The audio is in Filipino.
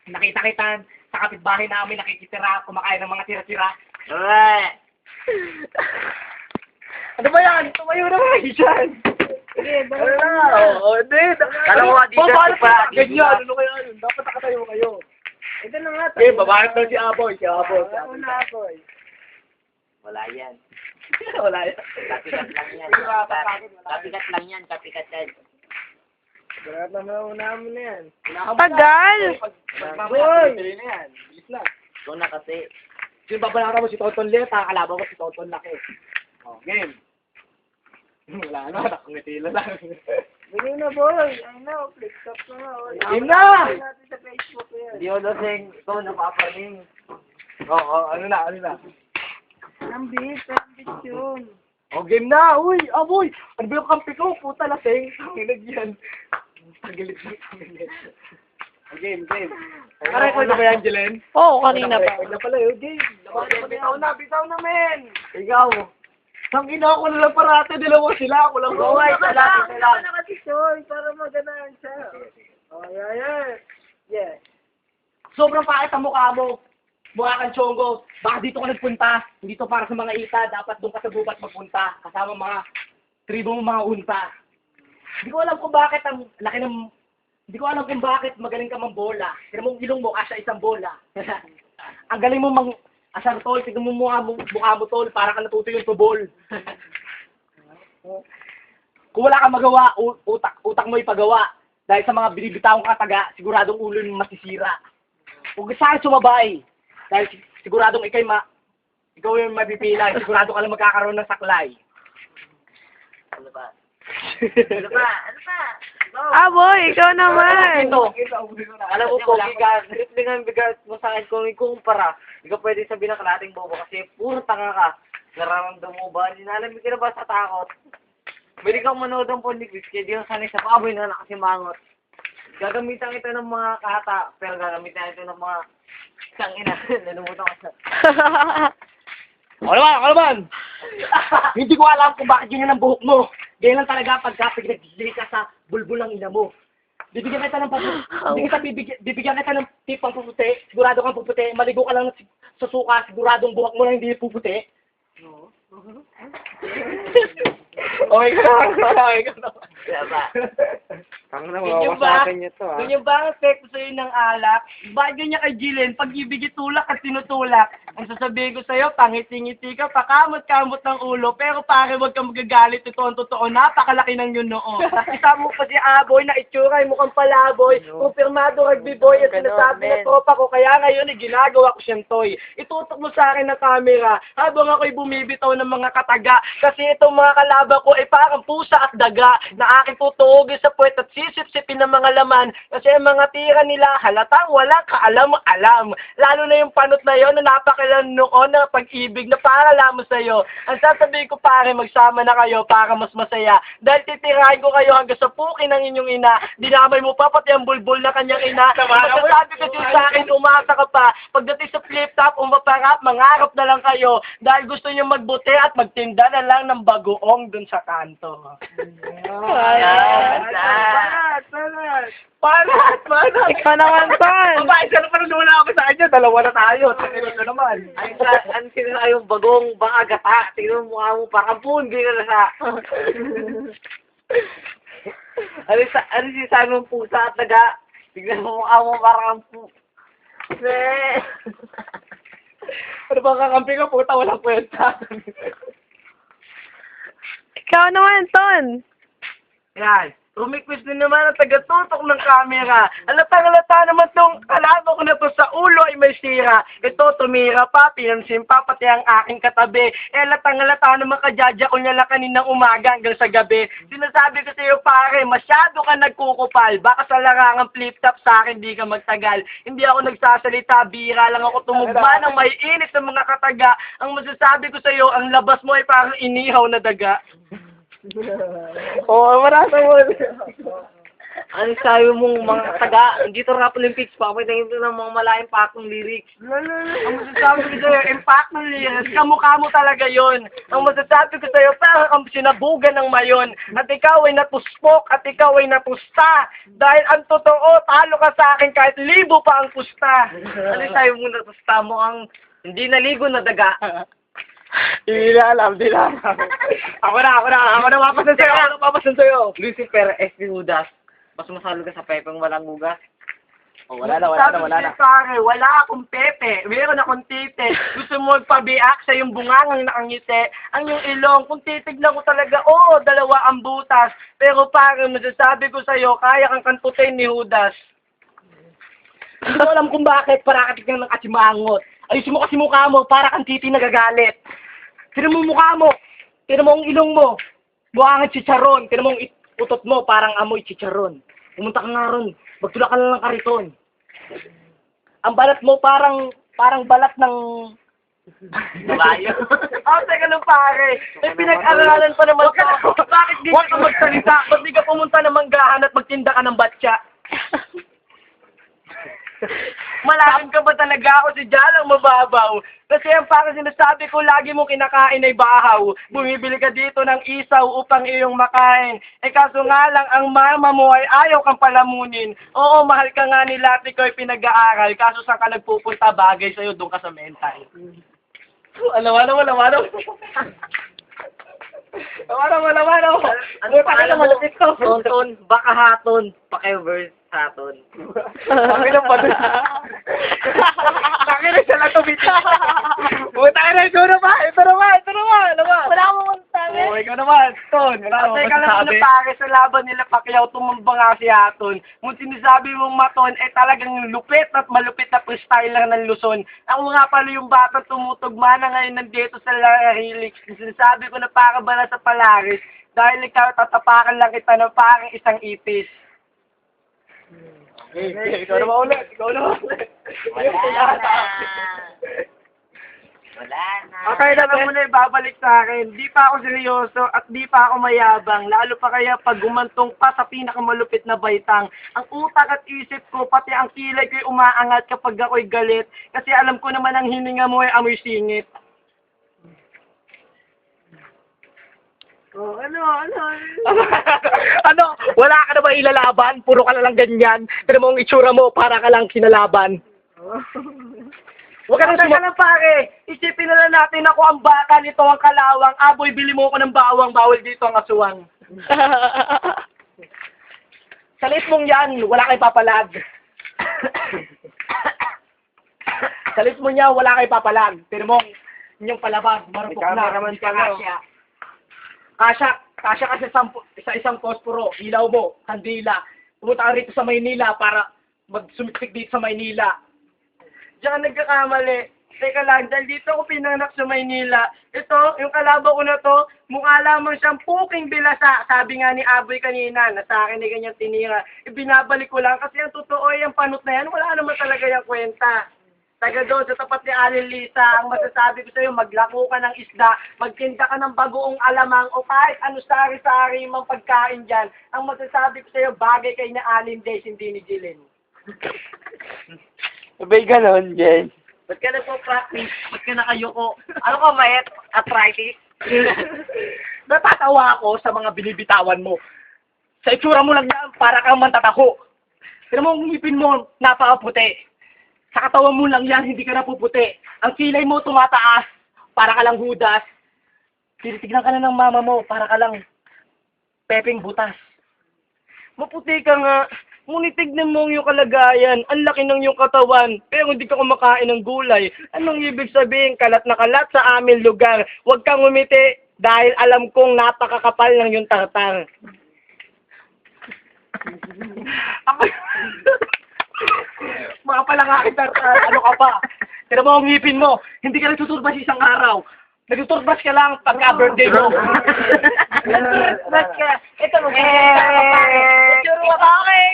Nakita kita sa kapitbahay namin nakikitira, kumakain ng mga tira-tira. Alright. Ano ba yan? Tumayo na kayo dyan. Ano na? Oo, hindi. Kala ko nga dito, Paano pa- ganyan? Ano kaya yun? Dapat nakatayo kayo. Ito na nga. Eh, babae na si Aboy. Si Aboy. Ako na ako eh. Wala yan. Wala yan. Kapikat lang yan. Kapikat lang yan, kapikat yan. Dapat na mauna mo na yan. Tagal! Boy! Na yan. Bilis na. Ito na kasi. Sino babalaran mo si Tonton Let, kalaban mo si Tonton Laki. Oh, game. Wala na, nakangitila lang. Bili na boy. Ay na, flip top na nga. Game na! Ay natin sa Facebook yan. Hindi ko lasing. Ito, napapaling. Oo, ano na. Ambit yun. Oh, game na! Uy! Aboy! Ano ba yung kampi ko? Puta lasing. Tanginag yan. Galit mo kami. Game. Nakarecord na ba yan, Jelen? Oo, kanina pa. Nakarecord na pala yun, game. Bitaw na, men! Ikaw! Tangina ko na lang parate, dalawa sila. Ako lang Go, guys, wala. Wala na kasi Soy, para maganahan siya. Oh, yeah. Yeah. Sobrang pangit ang mukha mo. Mukha kang Chongo. Baka dito ka nagpunta. Hindi to para sa mga ita. Dapat doon ka sa gubat magpunta. Kasama mga tribo mo mga unta. Hindi ko alam kung bakit ang laki ng... Hindi ko alam kung bakit magaling ka mambola. Tignan mo ang ilong mo, kasya isang bola. Ang galing mo mang asar tol. Tignan mo mukha mo tol. Para ka natuto yung tubol. Kung wala kang magawa, utak mo ipagawa. Dahil sa mga binibitawang kataga, siguradong ulo mo masisira. Huwag sa akin sumabay. Dahil siguradong ikaw yung mapipila. Sigurado ka lang magkakaroon ng saklay. Ano ba? Ano ba? Boy, ikaw naman! Alam ko, pogi ka. Trip din ang bigat mo sa akin kung ikumpara. Hindi ka pwede sabihin ng kalating bobo kasi puro tanga ka. Nararamdam mo ba? Alam ka na ba sa takot? Pwede kang manood ng Pondic Quiz kaya di kang sanay sa paaboy na nakasimangot. Gagamitan ito ng mga kata, pero gagamitan ito ng mga tangina. Nanumutan ka sa... Ano naman? Hindi ko alam kung bakit ganyan ang buhok mo. Ganyan lang talaga pagka pinagdili ka sa bulbul ng ina mo. Bibigyan kita ng bibigyan kita ng tipang puputi. Sigurado kang puputi. Maligo ka lang sa suka. Siguradong buhok mo na hindi puputi. Okay ka na. Kaya ba? Ganyan ba? Ganyan ba ang effect sa'yo ng alak? Bakit ganyan kay Jillian? Pag-ibig itulak at tinutulak. Ang sasabihin ko sa'yo, pangiti-ngiti ka, pakamot-kamot ng ulo. Pero pare, huwag kang magagalit. Ito ang totoo. Napakalaki ng yun noo. Isa mo pa si Aboy na itsura ay mukhang palaboy. Kumpirmado rugby boy at sinasabi na tropa ko. Kaya ngayon ay ginagawa ko siyang toy. Itutok mo sa akin na camera habang ako'y bumibitaw ng mga kataga. Kasi itong mga kalaban ko ay parang pusa at daga na aking tutuugin sa puwet at sisip-sipin ng mga laman. Kasi ang mga tira nila halatang walang kaalam-alam. Lalo na yung panot na yon na napakailan noon na pag-ibig na para lamang sa'yo. Ang sasabihin ko pare, magsama na kayo para mas masaya. Dahil titirahin ko kayo hanggang sa pukin ng inyong ina. Dinamay mo pa pati ang bulbul na kanyang ina. Masasabi kasi sa akin, umasa ka pa. Pagdating sa flip-top, umaparap, mangarap na lang kayo. Dahil gusto nyo magbuti at magtinda na lang ng bagoong dun sa kanto. Panat! Ikaw naman, Ton! Babae, sana pa nung wala ako sa kanya. Dalawa na tayo. Tanginag ka naman. Ano sila yung bagong baka gata? Tingnan mo mukha mo parang pundi na sa... ano sinasabi mong pusa at daga? Tingnan mo mukha mo parang Ano ba kakampi ka? Puta, walang kwenta. Ikaw naman, Ton! Yan. Rumikwis din naman ang taga-tutok ng camera. Halatang-halata naman tong kalaban ko na to sa ulo ay may sira. Ito, tumira pa, pinansin pa, pati ang aking katabi. Halatang-halata naman kajadya ko niya lang kaninang umaga hanggang sa gabi. Sinasabi ko sa iyo, pare, masyado ka nagkukupal. Baka sa larangang flip-top sa akin, di ka magtagal. Hindi ako nagsasalita, bira lang ako tumugma ng may init ng mga kataga. Ang masasabi ko sa iyo, ang labas mo ay parang inihaw na daga. Oo, marasa mo. Ano sabi mong mga taga, hindi to rap Olympics, papatayin ito ng mga malayang pakong lyrics. Ang masasabi ko sa'yo, impact ng lyrics, kamukha mo talaga yon. Ang masasabi ko sa'yo, parang kang sinabugan ng mayon. At ikaw ay natuspok, at ikaw ay natusta. Dahil ang totoo, talo ka sa akin kahit libo pa ang pusta. Ano sabi mong natusta mo ang hindi naligo na daga? Hindi na alam, hindi na alam. Ako na, mapapasan sa'yo. Lucifer, S.P. Judas. Mas masalo ka sa pepeng walang gugas. Oh, wala na. Pare, wala akong pepe. Meron akong tite. Gusto mo magpabiak sa yung bungangang nakangiti. Ang yung ilong, kung titignan ko talaga, oo, dalawa ang butas. Pero pare, masasabi ko sa'yo, kaya kang kantutin ni Judas. Hindi ko alam kung bakit para ka tignan ng kasimangot. Ayusin mo kasi mukha mo, para kang titi nagagalit. Tinan mo mukha mo. Tinan mo ang ilong mo. Mukha kang chicharon. Tinan mo ang utot mo, parang amoy chicharon. Pumunta ka nga ron. Magtula ka lang ng kariton. Ang balat mo parang balat ng babayo. Teka lang pare. Pinag-aralan pa naman ko. Bakit di ka magsalita? Ba't di ka pumunta ng manggahan at magtinda ka ng batya? Malalim ka ba talaga ako si Jalang mababaw? Kasi ang parang sinasabi ko, lagi mo kinakain ay bahaw. Bumibili ka dito ng isaw upang iyong makain. Kaso nga lang, ang mama mo ay ayaw kang palamunin. Oo, mahal ka nga nila at ikaw ay pinag-aaral. Kaso saan ka nagpupunta, bagay sa'yo, doon ka sa mental. Alawan. Ano pa ka malapit ko? Tonton, baka haton, pakiverse haton. Kami na pa doon. Kami na siya lang tumita. Puta ka na, ito naman. Wala akong sabi. Oh, ikaw naman, Ton. Wala mo Teka lang masasabi. pare, sa laban nila Pacquiao, tumamba nga si Haton. Kung sinasabi mong maton, talagang lupit at malupit na freestyle lang ng Luzon. Ako nga pala yung bata tumutugma na ngayon nandito sa Hilix. Sinasabi ko na para ba na sa Palaris, dahil ikaw tatapakan lang kita ng parang isang ipis. Ikaw naman ulit. Wala na. Okay na lang muna ibabalik sa akin. Di pa ako seryoso at di pa ako mayabang. Lalo pa kaya pag gumantong pa sa pinakamalupit na baitang. Ang utak at isip ko, pati ang kilay ko'y umaangat kapag ako'y galit. Kasi alam ko naman ang hininga mo ay amoy singit. Oh, ano? Ano? Wala ka na ba ilalaban? Puro ka na lang ganyan. Pero mo ang itsura mo, para ka lang kinalaban. Huwag ka Teka lang pare, isipin na lang natin ako ang baka, nito ang kalawang. Aboy, bili mo ko ng bawang, bawal dito ang aswang. Sa liit mong yan, wala kay papalag. Sa liit mo niya, wala kay papalag. Pero mo, inyong palabas, marupok May na. cameraman Hindi ka pala, kasya. Kasya kasi sa isang posporo, ilaw mo, kandila. Pumunta ka rito sa Maynila para magsumiksik dito sa Maynila. Diyan ka nagkakamali. Teka lang, dahil dito ako pinanganak sa Maynila. Ito, yung kalaban ko na to, mukha lamang siyang puking bilasa. Sabi nga ni Aboy kanina, na sa akin ay ganyan tinira. Ibinabalik ko lang kasi ang totoo ay ang panot na yan, wala naman talaga yung kwenta. Taga doon sa tapat ni Alin Lisa, ang masasabi ko sa'yo, maglako ka ng isda, magtinda ka ng bagoong alamang, o kahit ano sari-sari mang pagkain dyan. Ang masasabi ko sa'yo, bagay kay na Alin Days, hindi ni Jilin. Sabay ganon, Jen. Ba't ka nagpo-practice? Ba't ka nakayuko? Ano ka, Mayet? Arthritis? Natatawa ako sa mga binibitawan mo. Sa itsura mo lang yan, para kang mantataho. Pero mo, ang ngipin mo, napakaputi. Sa katawan mo lang yan, hindi ka napuputi. Ang kilay mo tumataas, para ka lang Judas. Tinitignan ka na ng mama mo, para ka lang Pepeng Butas. Maputi ka nga. Ngunit tignan mo yung kalagayan, ang laki ng iyong katawan, pero hindi ka kumakain ng gulay. Anong ibig sabihin, kalat na kalat sa aming lugar? Huwag kang umiti, dahil alam kong napakakapal ng iyong tartar. Mga pala nga kita, ano ka pa? Pero mo ang ngipin mo, hindi ka nagtuturbas isang araw. Nagtuturbas ka lang pagka-birthday mo. Nagtuturbas ka. Ito mo. Itsura ka, okay.